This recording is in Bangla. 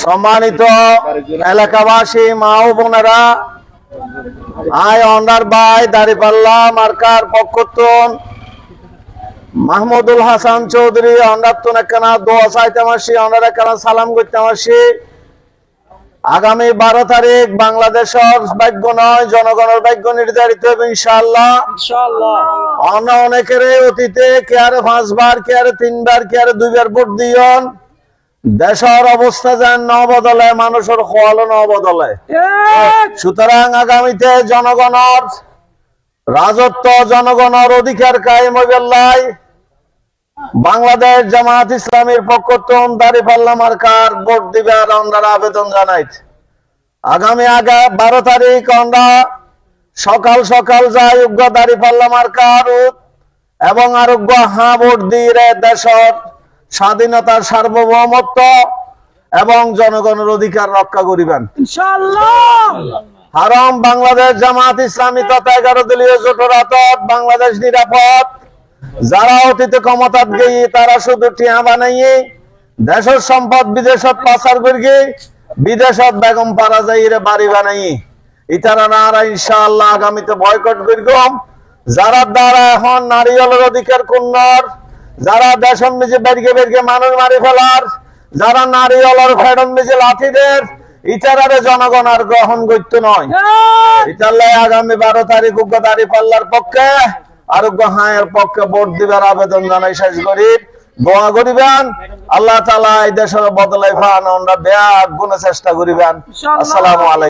সম্মানিত এলাকাবাসী মা ও বোনেরা, অনার ভাই দাঁড়িপাল্লা মার্কার পক্ষতন মাহমুদুল হাসান চৌধুরী অনারতন একখানা দোয়া চাইতাম আসি, অনার একখানা সালাম করতাম আসি। আগামী 12 তারিখ বাংলাদেশের ভাগ্য নয়, জনগণের ভাগ্য নির্ধারিত হবে ইনশাআল্লাহ। অনেকের অতীতে কে আরে 5 বার, কে আরে 3 বার, কে আরে 2 বার ভোট দিয়ন। দেশের অবস্থা যেন ন বদলে, মানুষের খোয়াল ন বদলে। সুতরাং আগামীতে জনগণের রাজত্ব, জনগণের অধিকার কায়েম হইবেলাই বাংলাদেশ জামাত ইসলামীর পক্ষতন দাঁড়িপাল্লা মার্কার ভোট দিবার আমরা আবেদন জানাই। আগামী 12 তারিখ আমরা সকাল সকাল যাই যোগ্য দাঁড়িপাল্লা মার্কার এবং আরোগ্য ভোট দিয়ে দেশের স্বাধীনতার সার্বভৌমত্ব এবং জনগণের অধিকার রক্ষা করিবেন ইনশাআল্লাহ। হারাম বাংলাদেশ জামাত ইসলামী তথা 11 দলীয় জোটের আতত বাংলাদেশ নিরাপদ। যারা অতীতে ক্ষমতাত গিয়ে তারা শুধু টিয়া বানাইয়ে দেশের সম্পদ বিদেশত পাচার করিয়ে বিদেশত বেগম পারা যাইরে বাড়ি বানাই ইতারা না ইনশাআল্লাহ আগামীতে বয়কট করিগম। যারা দ্বারা এখন নারীদের অধিকার কুন্নর, যারা দেশন মিজে বেরগে বেরগে মানুষ মারি ফেলার, যারা নারীদের ফেডন মিজে লাঠিদের ইতারারে জনগণ আর গ্রহণ করতে নয়। ইতাল্লাই আগামী 12 তারিখ উগ্র দাঁড়িপাল্লার পক্ষে আরোগ্য হায়ের পক্ষে ভোট দিবার আবেদন জানাই। শেষ করি দোয়া করিবেন আল্লাহ তাআলা এই দেশের বদলাই ফান আমরা বেয়া গুণে চেষ্টা করিবেন। আসসালামু আলাইকুম।